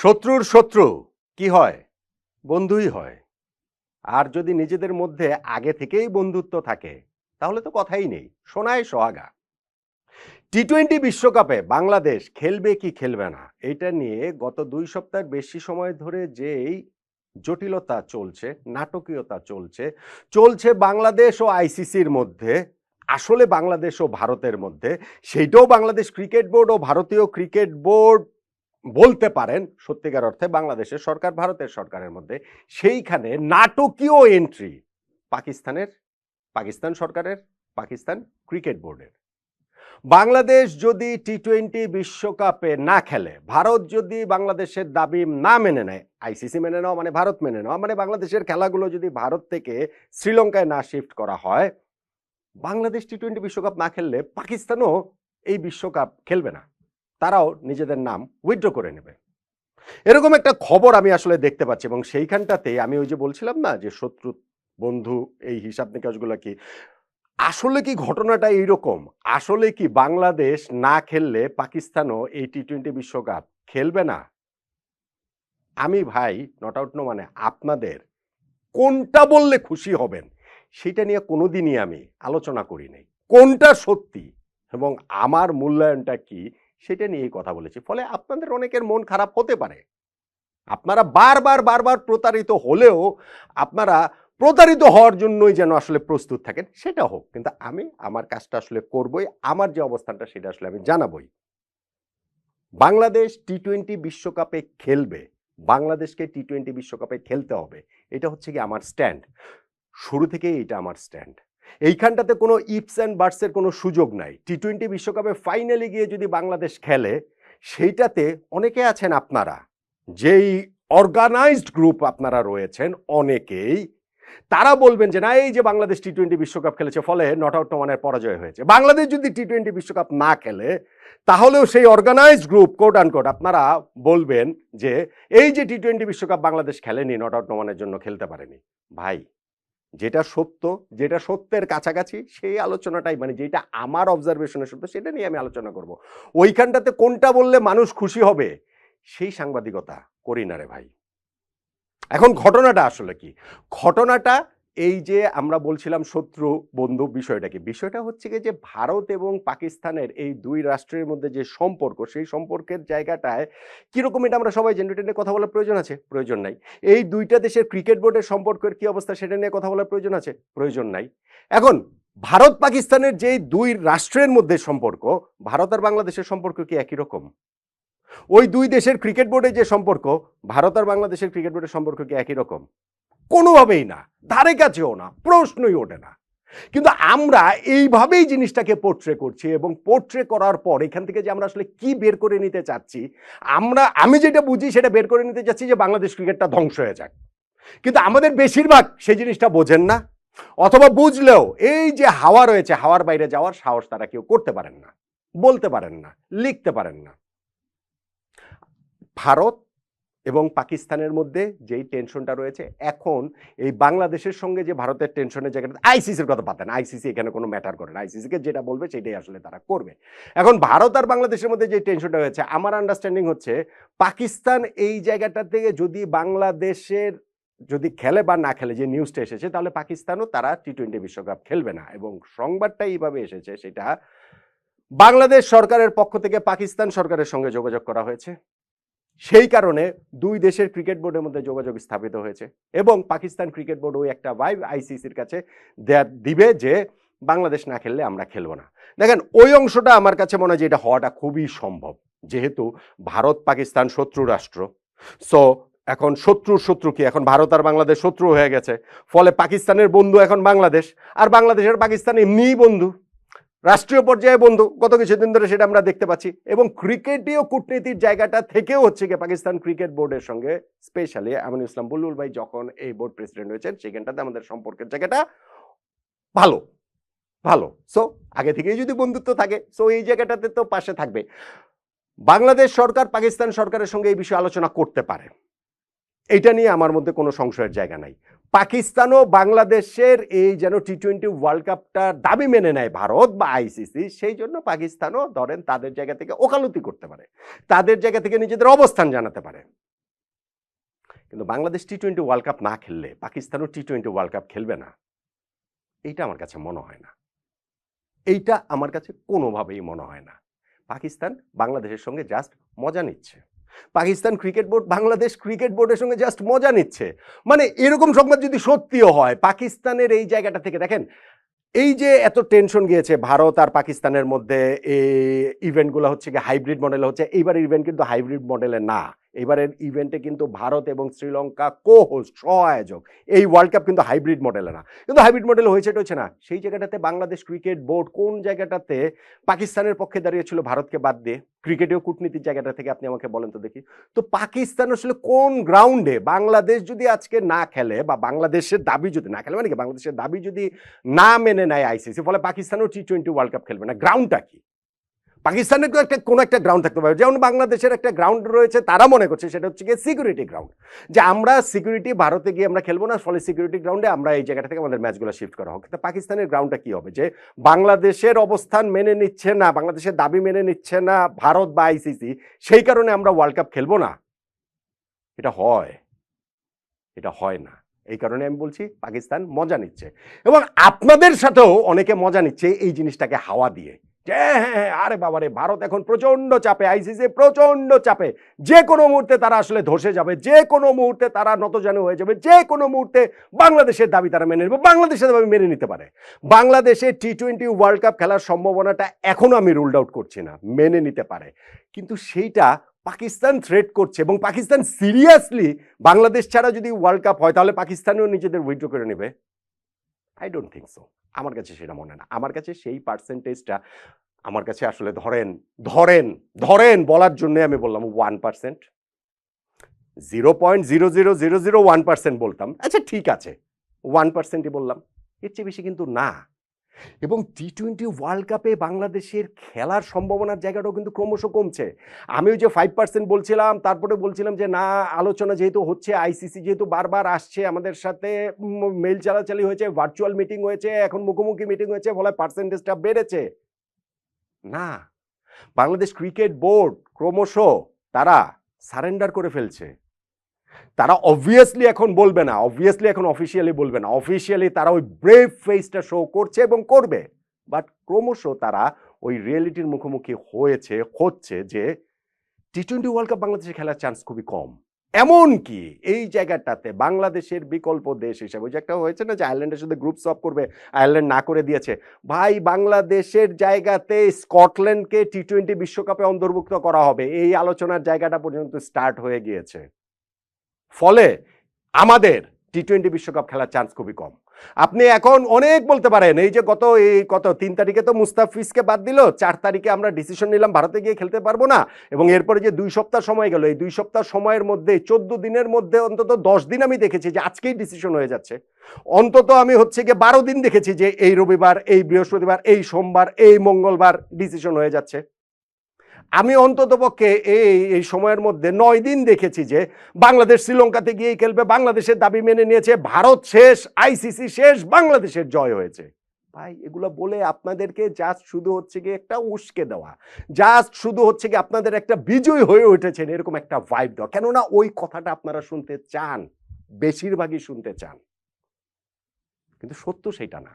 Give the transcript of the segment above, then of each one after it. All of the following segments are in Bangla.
শত্রুর শত্রু কি হয়? বন্ধুই হয়। আর যদি নিজেদের মধ্যে আগে থেকেই বন্ধুত্ব থাকে তাহলে তো কথাই নেই, সোনায় সোহাগা। টি-20 বিশ্বকাপে বাংলাদেশ খেলবে কি খেলবে না এটা নিয়ে গত 2 সপ্তাহের বেশি সময় ধরে যেই জটিলতা চলছে, নাটকীয়তা চলছে বাংলাদেশ ও আইসিসির মধ্যে, আসলে বাংলাদেশ ও ভারতের মধ্যে, সেইটাও বাংলাদেশ ক্রিকেট বোর্ড ও ভারতীয় ক্রিকেট বোর্ড বলতে পারেন সত্যিকার অর্থে বাংলাদেশের সরকার ভারতের সরকারের মধ্যে, সেইখানে নাটকীয় এন্ট্রি পাকিস্তান সরকারের, পাকিস্তান ক্রিকেট বোর্ডের। বাংলাদেশ যদি টি-20 বিশ্বকাপে না খেলে, ভারত যদি বাংলাদেশের দাবি না মেনে নেয়, আইসিসি মেনে নেওয়া মানে ভারত মেনে নেওয়া মানে বাংলাদেশের খেলাগুলো যদি ভারত থেকে শ্রীলঙ্কায় না শিফট করা হয়, বাংলাদেশ টি-20 বিশ্বকাপ না খেললে পাকিস্তানও এই বিশ্বকাপ খেলবে না, তারাও নিজেদের নাম উইথড্র করে নেবে। এরকম একটা খবর আমি আসলে দেখতে পাচ্ছি এবং সেইখানটাতে আমি ওই যে বলছিলাম না যে শত্রু বন্ধু এই হিসাব নিকাশগুলো কি আসলে কি ঘটনাটা এইরকম? আসলে কি বাংলাদেশ না খেললে পাকিস্তানও এই টি-20 বিশ্বকাপ খেলবে না? আমি ভাই নট আউট নো মানে আপনাদের কোনটা বললে খুশি হবেন সেটা নিয়ে কোনোদিনই আমি আলোচনা করি নাই। কোনটা সত্যি এবং আমার মূল্যায়নটা কি সেটা নিয়েই কথা বলেছি। ফলে আপনাদের অনেকের মন খারাপ হতে পারে। আপনারা বারবার প্রতারিত হলেও আপনারা প্রতারিত হওয়ার জন্যই যেন আসলে প্রস্তুত থাকেন সেটা হোক, কিন্তু আমি আমার কাজটা আসলে করবই, আমার যে অবস্থানটা সেটা আসলে আমি জানাবই। বাংলাদেশ টি-20 বিশ্বকাপে খেলবে, বাংলাদেশকে টি-20 বিশ্বকাপে খেলতে হবে, এটা হচ্ছে কি আমার স্ট্যান্ড। শুরু থেকেই এটা আমার স্ট্যান্ড। এইখানটাতে কোনো ইফস অ্যান্ড বাটসের কোনো সুযোগ নাই। টি-20 বিশ্বকাপে ফাইনালে গিয়ে যদি বাংলাদেশ খেলে, সেইটাতে অনেকে আছেন আপনারা, যেই অর্গানাইজড গ্রুপ আপনারা রয়েছেন অনেকেই, তারা বলবেন যে না, এই যে বাংলাদেশ টি-20 বিশ্বকাপ খেলেছে ফলে নট আউট ওয়ানের পরাজয় হয়েছে। বাংলাদেশ যদি টি-20 বিশ্বকাপ না খেলে তাহলেও সেই অর্গানাইজড গ্রুপ কোট আনকোট আপনারা বলবেন যে এই যে টি-20 বিশ্বকাপ বাংলাদেশ খেলেনি, নট আউট ওয়ানের জন্য খেলতে পারেনি। ভাই, যেটা সত্য, যেটা সত্যের কাছাকাছি সেই আলোচনাটাই, মানে যেটা আমার অবজারভেশনের সত্য সেটা নিয়ে আমি আলোচনা করব। ওইখানটাতে কোনটা বললে মানুষ খুশি হবে সেই সাংবাদিকতা করি না রে ভাই। এখন ঘটনাটা আসলে কি? ঘটনাটা এই যে আমরা বলছিলাম শত্রু বন্ধু বিষয়টা কি? বিষয়টা হচ্ছে কি যে ভারত এবং পাকিস্তানের এই দুই রাষ্ট্রের মধ্যে যে সম্পর্ক, সেই সম্পর্কের জায়গাটায় কিরকম এটা আমরা সবাই জানি, এটা নিয়ে কথা বলার প্রয়োজন আছে? প্রয়োজন নাই। এই দুইটা দেশের ক্রিকেট বোর্ডের সম্পর্কের কি অবস্থা সেটা নিয়ে কথা বলার প্রয়োজন আছে? প্রয়োজন নাই। এখন ভারত পাকিস্তানের যে দুই রাষ্ট্রের মধ্যে সম্পর্ক, ভারত আর বাংলাদেশের সম্পর্ক কি একই রকম? ওই দুই দেশের ক্রিকেট বোর্ডের যে সম্পর্ক, ভারত আর বাংলাদেশের ক্রিকেট বোর্ডের সম্পর্ক কি একই রকম? কোনোভাবেই না, ধারে কাছেও না, প্রশ্নই ওঠে না। কিন্তু আমরা এইভাবেই জিনিসটাকে পোর্ট্রে করছি এবং পোর্ট্রে করার পর এখান থেকে যে আমরা আসলে কি বের করে নিতে চাচ্ছি, আমি যেটা বুঝি সেটা বের করে নিতে চাচ্ছি যে বাংলাদেশ ক্রিকেটটা ধ্বংস হয়ে যাক। কিন্তু আমাদের বেশিরভাগ সেই জিনিসটা বোঝেন না, অথবা বুঝলেও এই যে হাওয়া রয়েছে, হাওয়ার বাইরে যাওয়ার সাহস তারা কেউ করতে পারেন না, বলতে পারেন না, লিখতে পারেন না। ভারত এবং পাকিস্তানের মধ্যে যেই টেনশনটা রয়েছে এখন, এই বাংলাদেশের সঙ্গে যে ভারতের টেনশনের জায়গাটা, আইসিসির কথা পাতেন, আইসিসি এখানে কোনো ম্যাটার করে না, আইসিসিকে যেটা বলবে সেটাই আসলে তারা করবে। এখন ভারত আর বাংলাদেশের মধ্যে যে টেনশনটা হয়েছে, আমার আন্ডারস্ট্যান্ডিং হচ্ছে পাকিস্তান এই জায়গাটা থেকে যদি বাংলাদেশের যদি খেলে বা না খেলে, যে নিউজটা এসেছে, তাহলে পাকিস্তানও তারা টি-20 বিশ্বকাপ খেলবে না। এবং সংবাদটা এইভাবে এসেছে, সেটা বাংলাদেশ সরকারের পক্ষ থেকে পাকিস্তান সরকারের সঙ্গে যোগাযোগ করা হয়েছে, সেই কারণে দুই দেশের ক্রিকেট বোর্ডের মধ্যে যোগাযোগ স্থাপিত হয়েছে এবং পাকিস্তান ক্রিকেট বোর্ড ওই একটা ভাইব আইসিসির কাছে দিবে যে বাংলাদেশ না খেললে আমরা খেলবো না। দেখেন, ওই অংশটা আমার কাছে মনে হয় যে এটা হওয়াটা খুবই সম্ভব, যেহেতু ভারত পাকিস্তান শত্রু রাষ্ট্র। সো এখন শত্রু কি, এখন ভারত আর বাংলাদেশ শত্রু হয়ে গেছে, ফলে পাকিস্তানের বন্ধু এখন বাংলাদেশ, আর বাংলাদেশের পাকিস্তান এমনিই বন্ধু, রাষ্ট্রীয় পর্যায়ে বন্ধু, গত কিছুদিন ধরে সেটা আমরা দেখতে পাচ্ছি। এবং ক্রিকেটীয় কূটনীতির জায়গাটা থেকেও হচ্ছে কি পাকিস্তান ক্রিকেট বোর্ডের সঙ্গে, স্পেশালি আমিনুল ইসলাম বুলবুল ভাই যখন এই বোর্ড প্রেসিডেন্ট হয়েছেন, সেখানটাতে আমাদের সম্পর্কের জায়গাটা ভালো ভালো। সো আগে থেকেই যদি বন্ধুত্ব থাকে, সো এই জায়গাটাতে তো পাশে থাকবে। বাংলাদেশ সরকার পাকিস্তান সরকারের সঙ্গে এই বিষয়ে আলোচনা করতে পারে, এটা নিয়ে আমার মধ্যে কোনো সংশয়ের জায়গা নাই। পাকিস্তানও বাংলাদেশের এই যেন টি-20 ওয়ার্ল্ড কাপটার দাবি মেনে নেয় ভারত বা আইসিসি, সেই জন্য পাকিস্তানও ধরেন তাদের জায়গা থেকে ওকালতি করতে পারে, তাদের জায়গা থেকে নিজেদের অবস্থান জানাতে পারে। কিন্তু বাংলাদেশ টি-20 ওয়ার্ল্ড কাপ না খেললে পাকিস্তানও টি-20 ওয়ার্ল্ড কাপ খেলবে না। এইটা আমার কাছে মনে হয় না। এইটা আমার কাছে কোনোভাবেই মনে হয় না। পাকিস্তান বাংলাদেশের সঙ্গে জাস্ট মজা নিচ্ছে। Pakistan cricket board Bangladesh cricket বোর্ডের সঙ্গে জাস্ট মজা নিচ্ছে। মানে এরকম সংবাদ যদি সত্যিও হয়, পাকিস্তানের এই জায়গাটা থেকে দেখেন, এই যে এত টেনশন গিয়েছে ভারত আর পাকিস্তানের মধ্যে, এই ইভেন্টগুলো হচ্ছে কি হাইব্রিড মডেলে হচ্ছে। এইবারের ইভেন্ট কিন্তু হাইব্রিড মডেলে না। এবারের ইভেন্টে কিন্তু ভারত এবং শ্রীলঙ্কা কো-হোস্ট, সহ-আয়োজক। এই ওয়ার্ল্ড কাপ কিন্তু হাইব্রিড মডেলে না। কিন্তু হাইব্রিড মডেল হয়েছে না। সেই জায়গাটাতে বাংলাদেশ ক্রিকেট বোর্ড কোন জায়গাটাতে পাকিস্তানের পক্ষে দাঁড়িয়েছিল ভারতকে বাদ দিয়ে? ক্রিকেটেও কূটনীতির জায়গাটা থেকে আপনি আমাকে বলেন তো দেখি। তো পাকিস্তান আসলে কোন গ্রাউন্ডে, বাংলাদেশ যদি আজকে না খেলে বা বাংলাদেশের দাবি যদি না খেলে, মানে কি বাংলাদেশের দাবি যদি না মেনে নেয় আইসিসি, ফলে পাকিস্তানও টি-20 ওয়ার্ল্ড কাপ খেলবে না। গ্রাউন্ডটা কি? পাকিস্তানের তো কোনো একটা গ্রাউন্ড থাকতে পারে। যেমন বাংলাদেশের একটা গ্রাউন্ড রয়েছে, তারা মনে করছে সেটা হচ্ছে গিয়ে সিকিউরিটি গ্রাউন্ড, যে আমরা সিকিউরিটি ভারতে গিয়ে আমরা খেলবো না, ফলে সিকিউরিটি গ্রাউন্ডে আমরা এই জায়গাটা থেকে আমাদের ম্যাচগুলো শিফট করা হোক। কিন্তু পাকিস্তানের গ্রাউন্ডটা কি হবে? যে বাংলাদেশের অবস্থান মেনে নিচ্ছে না, বাংলাদেশের দাবি মেনে নিচ্ছে না ভারত বা আইসিসি, সেই কারণে আমরা ওয়ার্ল্ড কাপ খেলবো না। এটা হয়? এটা হয় না। এই কারণে আমি বলছি পাকিস্তান মজা নিচ্ছে, এবং আপনাদের সাথেও অনেকে মজা নিচ্ছে এই জিনিসটাকে হাওয়া দিয়ে, যে হ্যাঁ, আরে বাবারে, ভারত এখন প্রচন্ড চাপে, আইসিসি প্রচন্ড চাপে, যে কোনো মুহূর্তে তারা আসলে ধসে যাবে, যে কোনো মুহূর্তে তারা নতজানু হয়ে যাবে, যে কোনো মুহূর্তে বাংলাদেশের দাবি তারা মেনে নেবে, বাংলাদেশের দাবি মেনে নিতে পারে। বাংলাদেশে টি-20 ওয়ার্ল্ড কাপ খেলার সম্ভাবনাটা এখনো আমি রুলড আউট করছি না, মেনে নিতে পারে। কিন্তু সেইটা পাকিস্তান থ্রেট করছে, এবং পাকিস্তান সিরিয়াসলি বাংলাদেশ ছাড়া যদি ওয়ার্ল্ড কাপ হয় তাহলে পাকিস্তানও নিজেদের উইথড্র করে নেবে। I don't think so. আমার কাছে সেটা মনে না। আমার কাছে সেই পার্সেন্টেজটা, আমার কাছে আসলে ধরেন ধরেন ধরেন বলার জন্য আমি বললাম 1%, 0.00001% বলতাম, আচ্ছা ঠিক আছে 1%ই বললাম, এর চেয়ে বেশি কিন্তু না। এবং টি-20 ওয়ার্ল্ড কাপে বাংলাদেশের খেলার সম্ভাবনার জায়গাটাও কিন্তু ক্রমশ কমছে। আমি ওই যে 5% বলছিলাম, তারপরে বলছিলাম যে না, আলোচনা যেহেতু হচ্ছে, আইসিসি যেহেতু বারবার আসছে আমাদের সাথে, মেইল চালাচালি হয়েছে, ভার্চুয়াল মিটিং হয়েছে, এখন মুখোমুখি মিটিং হয়েছে, ফলে পার্সেন্টেজটা বেড়েছে। না, বাংলাদেশ ক্রিকেট বোর্ড ক্রমশ তারা সারেন্ডার করে ফেলছে। তারা অবভিয়াসলি এখন বলবে না, অবভিয়াসলি এখন অফিসিয়ালি বলবে না, অফিসিয়ালি তারা ওই ব্রেভ ফেসটা শো করছে এবং করবে, বাট ক্রমশ তারা ওই রিয়েলিটির মুখোমুখি হচ্ছে যে টি-20 ওয়ার্ল্ড কাপ বাংলাদেশে খেলার চান্স খুবই কম। এমনকি এই জায়গাটাতে বাংলাদেশের বিকল্প দেশ হিসেবে, যে একটা হয়েছে না যে আয়ারল্যান্ডের সাথে গ্রুপ সলভ করবে, আয়ারল্যান্ড না করে দিয়েছে। ভাই, বাংলাদেশের জায়গাতে স্কটল্যান্ডকে টি-20 বিশ্বকাপে অন্তর্ভুক্ত করা হবে, এই আলোচনার জায়গাটা পর্যন্ত স্টার্ট হয়ে গিয়েছে। ফলে আমাদের টি-20 বিশ্বকাপ খেলার চান্স খুবই কম। আপনি এখন অনেক বলতে পারেন, এই যে কত 3 তারিখে তো মুস্তাফিজকে বাদ দিল, 4 তারিখে আমরা ডিসিশন নিলাম ভারতে গিয়ে খেলতে পারবো না, এবং এরপরে যে 2 সপ্তাহ সময় গেল, এই 2 সপ্তাহ সময়ের মধ্যে 14 দিনের মধ্যে অন্তত 10 দিন আমি দেখেছি যে আজকেই ডিসিশন হয়ে যাচ্ছে। অন্তত আমি হচ্ছে গিয়ে 12 দিন দেখেছি যে এই রবিবার, এই বৃহস্পতিবার, এই সোমবার, এই মঙ্গলবার ডিসিশন হয়ে যাচ্ছে। আমি অন্ততপক্ষে এই সময়ের মধ্যে 9 দিন দেখেছি যে বাংলাদেশ শ্রীলঙ্কাতে গিয়ে খেলবে, বাংলাদেশের দাবি মেনে নিয়েছে, ভারত শেষ, আইসিসি শেষ, বাংলাদেশের জয় হয়েছে। ভাই, এগুলো বলে আপনাদেরকে জাস্ট শুধু হচ্ছে গিয়ে একটা উস্কে দেওয়া, জাস্ট শুধু হচ্ছে গিয়ে আপনাদের একটা বিজয় হয়ে উঠেছেন এরকম একটা ভাইব দেওয়া। কেননা ওই কথাটা আপনারা শুনতে চান, বেশিরভাগই শুনতে চান, কিন্তু সত্য সেটা না।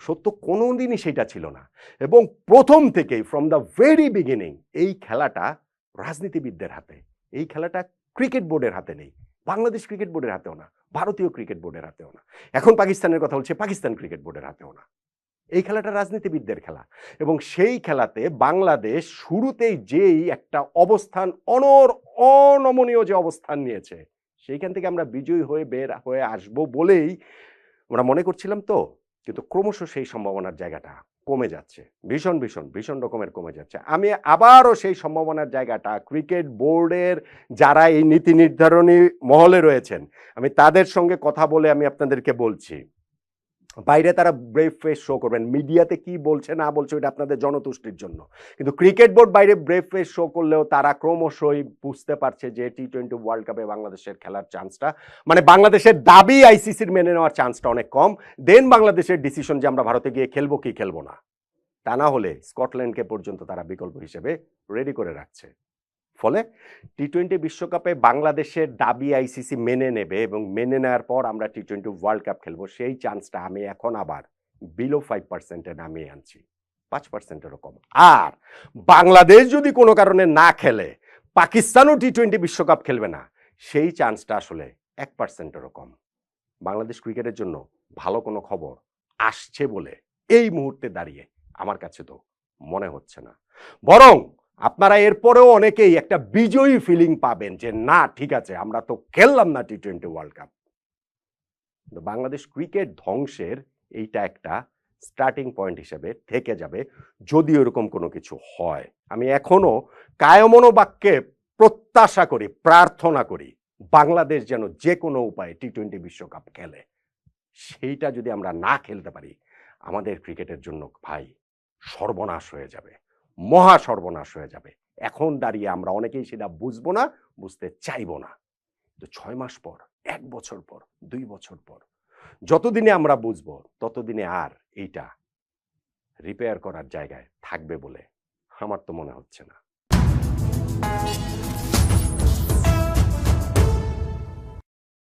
সত্য কোনোদিনই সেটা ছিল না। এবং প্রথম থেকেই, ফ্রম দ্য ভেরি বিগিনিং, এই খেলাটা রাজনীতিবিদদের হাতে, এই খেলাটা ক্রিকেট বোর্ডের হাতে নেই, বাংলাদেশ ক্রিকেট বোর্ডের হাতেও না, ভারতীয় ক্রিকেট বোর্ডের হাতেও না, এখন পাকিস্তানের কথা বলছে, পাকিস্তান ক্রিকেট বোর্ডের হাতেও না। এই খেলাটা রাজনীতিবিদদের খেলা, এবং সেই খেলাতে বাংলাদেশ শুরুতেই যেই একটা অবস্থান, অনমনীয় যে অবস্থান নিয়েছে, সেইখান থেকে আমরা বিজয়ী হয়ে বের হয়ে আসবো বলেই আমরা মনে করছিলাম তো, কিন্তু ক্রমশ সেই সম্ভাবনার জায়গাটা কমে যাচ্ছে, ভীষণ ভীষণ ভীষণ রকমের কমে যাচ্ছে। আমি আবারও সেই সম্ভাবনার জায়গাটা ক্রিকেট বোর্ডের যারা এই নীতি নির্ধারণী মহলে রয়েছেন, আমি তাদের সঙ্গে কথা বলে আমি আপনাদেরকে বলছি, বাইরে তারা ব্রেভ ফেস শো করবেন, মিডিয়াতে কি বলছে না বলছে ওইটা আপনাদের জনতুষ্টির জন্য, কিন্তু ক্রিকেট বোর্ড বাইরে ব্রেভ ফেস শো করলেও তারা ক্রমশই বুঝতে পারছে যে টি-20 ওয়ার্ল্ড কাপে বাংলাদেশের খেলার চান্সটা, মানে বাংলাদেশের দাবি আইসিসির মেনে নেওয়ার চান্সটা অনেক কম। দেন বাংলাদেশের ডিসিশন যে আমরা ভারতে গিয়ে খেলবো কি খেলবো না। তা না হলে স্কটল্যান্ডকে পর্যন্ত তারা বিকল্প হিসেবে রেডি করে রাখছে। ফলে টি-20 বিশ্বকাপে বাংলাদেশের দাবি আইসিসি মেনে নেবে এবং মেনে নেওয়ার পর আমরা টি-20 ওয়ার্ল্ড কাপ খেলবো, সেই চান্সটা আমি এখন আবার বিলো 5% এ নামিয়ে আনছি, 5% এরও কম। আর বাংলাদেশ যদি কোনো কারণে না খেলে, পাকিস্তানও টি-20 বিশ্বকাপ খেলবে না, সেই চান্সটা আসলে 1% এরও কম। বাংলাদেশ ক্রিকেটের জন্য ভালো কোনো খবর আসছে বলে এই মুহূর্তে দাঁড়িয়ে আমার কাছে তো মনে হচ্ছে না। বরং আপনারা এরপরেও অনেকেই একটা বিজয়ী ফিলিং পাবেন যে না ঠিক আছে, আমরা তো খেললাম না টি-20 ওয়ার্ল্ড কাপ। কিন্তু বাংলাদেশ ক্রিকেট ধ্বংসের এইটা একটা স্টার্টিং পয়েন্ট হিসেবে থেকে যাবে যদি এরকম কোনো কিছু হয়। আমি এখনো কায়মনোবাক্যে প্রত্যাশা করি, প্রার্থনা করি বাংলাদেশ যেন যে কোনো উপায়ে টি-20 বিশ্বকাপ খেলে। সেইটা যদি আমরা না খেলতে পারি, আমাদের ক্রিকেটের জন্য ভাই সর্বনাশ হয়ে যাবে, মহা সর্বনাশ হয়ে যাবে। এখন দাঁড়িয়ে আমরা অনেকেই সেটা বুঝবো না, বুঝতে চাইবো না। তো 6 মাস পর, 1 বছর পর, 2 বছর পর যতদিনে আমরা বুঝবো, ততদিনে আর এইটা রিপেয়ার করার জায়গায় থাকবে বলে আমার তো মনে হচ্ছে না।